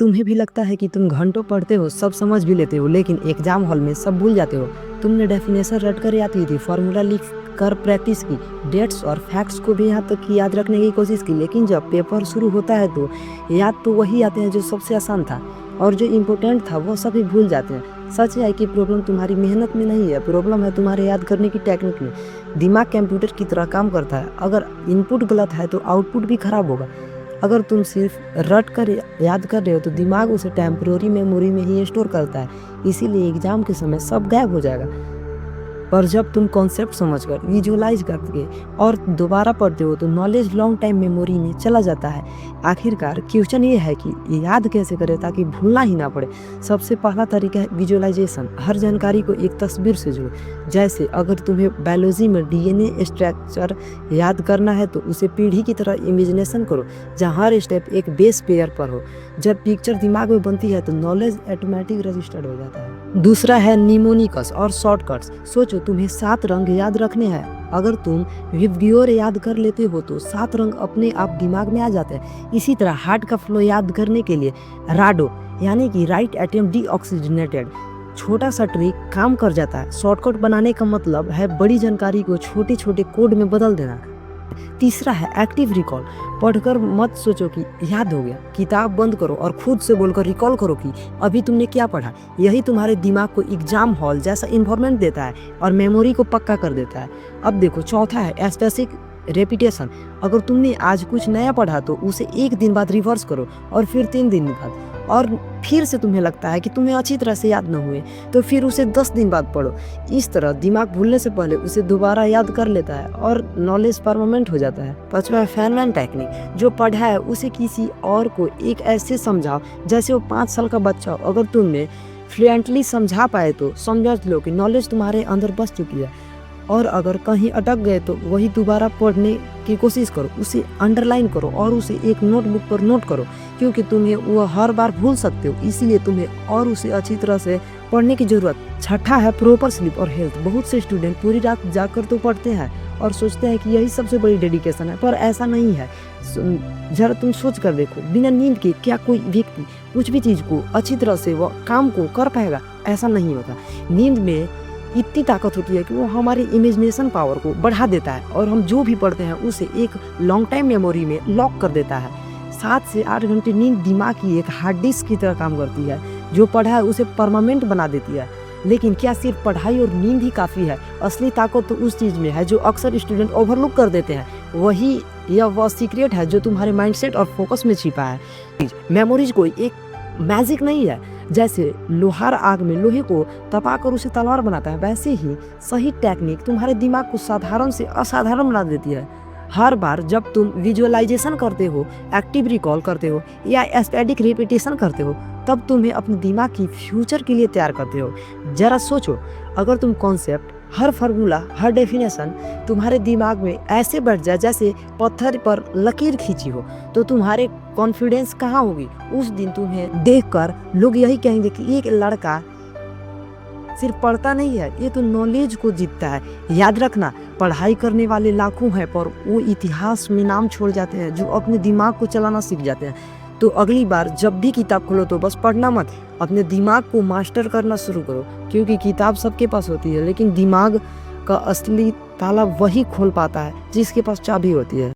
तुम्हें भी लगता है कि तुम घंटों पढ़ते हो, सब समझ भी लेते हो, लेकिन एग्जाम हॉल में सब भूल जाते हो। तुमने डेफिनेशन रट कर याद की थी, फार्मूला लिख कर प्रैक्टिस की, डेट्स और फैक्ट्स को भी यहाँ तक कि याद रखने की कोशिश की, लेकिन जब पेपर शुरू होता है तो याद तो वही आते हैं जो सबसे आसान था, और जो इम्पोर्टेंट था वो सभी भूल जाते हैं। सच है कि प्रॉब्लम तुम्हारी मेहनत में नहीं है, प्रॉब्लम है तुम्हारे याद करने की टेक्निक में। दिमाग कंप्यूटर की तरह काम करता है, अगर इनपुट गलत है तो आउटपुट भी खराब होगा। अगर तुम सिर्फ रट कर याद कर रहे हो तो दिमाग उसे टेम्प्रोरी मेमोरी में ही स्टोर करता है, इसीलिए एग्जाम के समय सब गायब हो जाएगा। पर जब तुम कॉन्सेप्ट समझकर विजुअलाइज करके और दोबारा पढ़ते हो तो नॉलेज लॉन्ग टाइम मेमोरी में चला जाता है। आखिरकार क्वेश्चन ये है कि याद कैसे करें ताकि भूलना ही ना पड़े। सबसे पहला तरीका है विजुअलाइजेशन। हर जानकारी को एक तस्वीर से जोड़ो। जैसे अगर तुम्हें बायोलॉजी में डीएनए स्ट्रक्चर याद करना है तो उसे पीढ़ी की तरह इमेजिनेशन करो, जहाँ हर स्टेप एक बेस पेयर पर हो। जब पिक्चर दिमाग में बनती है तो नॉलेज ऑटोमेटिक रजिस्टर्ड हो जाता है। दूसरा है निमोनिकस और शॉर्टकट्स। सोचो तुम्हें 7 रंग याद रखने हैं, अगर तुम विबग्योर याद कर लेते हो तो 7 रंग अपने आप दिमाग में आ जाते हैं। इसी तरह हार्ट का फ्लो याद करने के लिए राडो यानी कि राइट एटम डीऑक्सीजनेटेड छोटा सा ट्रिक काम कर जाता है। शॉर्टकट बनाने का मतलब है बड़ी जानकारी को छोटे छोटे कोड में बदल देना। तीसरा है एक्टिव रिकॉल। पढ़कर मत सोचो कि याद हो गया, किताब बंद करो और खुद से बोलकर रिकॉल करो कि अभी तुमने क्या पढ़ा। यही तुम्हारे दिमाग को एग्जाम हॉल जैसा इन्वायरमेंट देता है और मेमोरी को पक्का कर देता है। अब देखो चौथा है स्पेसिफिक रेपिटेशन। अगर तुमने आज कुछ नया पढ़ा तो उसे 1 दिन बाद रिवर्स करो और फिर 3 दिन बाद, और फिर से तुम्हें लगता है कि तुम्हें अच्छी तरह से याद न हुए तो फिर उसे 10 दिन बाद पढ़ो। इस तरह दिमाग भूलने से पहले उसे दोबारा याद कर लेता है और नॉलेज परमानेंट हो जाता है। पांचवा फैनमैन टेक्निक। जो पढ़ा है उसे किसी और को एक ऐसे समझाओ जैसे वो 5 साल का बच्चा हो। अगर तुमने फ्लुएंटली समझा पाए तो समझ लो कि नॉलेज तुम्हारे अंदर बस चुकी है, और अगर कहीं अटक गए तो वही दोबारा पढ़ने की कोशिश करो, उसे अंडरलाइन करो और उसे एक नोटबुक पर नोट करो, क्योंकि तुम्हें वह हर बार भूल सकते हो, इसीलिए तुम्हें और उसे अच्छी तरह से पढ़ने की जरूरत। छठा है प्रॉपर स्लीप और हेल्थ। बहुत से स्टूडेंट पूरी रात जाकर तो पढ़ते हैं और सोचते हैं कि यही सबसे बड़ी डेडिकेशन है, पर ऐसा नहीं है। जरा तुम सोच कर देखो, बिना नींद के क्या कोई व्यक्ति कुछ भी चीज को अच्छी तरह से वह काम को कर पाएगा? ऐसा नहीं होता। नींद में इतनी ताकत होती है कि वो हमारी इमेजिनेशन पावर को बढ़ा देता है और हम जो भी पढ़ते हैं उसे एक लॉन्ग टाइम मेमोरी में लॉक कर देता है। 7 से 8 घंटे नींद दिमाग की एक हार्ड डिस्क की तरह काम करती है, जो पढ़ा है उसे परमानेंट बना देती है। लेकिन क्या सिर्फ पढ़ाई और नींद ही काफ़ी है? असली ताकत तो उस चीज़ में है जो अक्सर स्टूडेंट ओवरलुक कर देते हैं। वह सीक्रेट है जो तुम्हारे माइंडसेट और फोकस में छिपा है। मेमोरीज कोई एक मैजिक नहीं है। जैसे लोहार आग में लोहे को तपाकर उसे तलवार बनाता है, वैसे ही सही टेक्निक तुम्हारे दिमाग को साधारण से असाधारण बना देती है। हर बार जब तुम विजुअलाइजेशन करते हो, एक्टिव रिकॉल करते हो या स्टैटिक रिपीटेशन करते हो, तब तुम्हें अपने दिमाग की फ्यूचर के लिए तैयार करते हो। जरा सोचो, अगर तुम कॉन्सेप्ट, हर फार्मूला, हर डेफिनेशन तुम्हारे दिमाग में ऐसे बैठ जाए जैसे पत्थर पर लकीर खींची हो, तो तुम्हारे कॉन्फिडेंस कहाँ होगी? उस दिन तुम्हें देखकर लोग यही कहेंगे कि एक लड़का सिर्फ पढ़ता नहीं है, ये तो नॉलेज को जीतता है। याद रखना, पढ़ाई करने वाले लाखों हैं पर वो इतिहास में नाम छोड़ जाते हैं जो अपने दिमाग को चलाना सीख जाते हैं। तो अगली बार जब भी किताब खोलो तो बस पढ़ना मत, अपने दिमाग को मास्टर करना शुरू करो, क्योंकि किताब सबके पास होती है लेकिन दिमाग का असली ताला वही खोल पाता है जिसके पास चाबी होती है।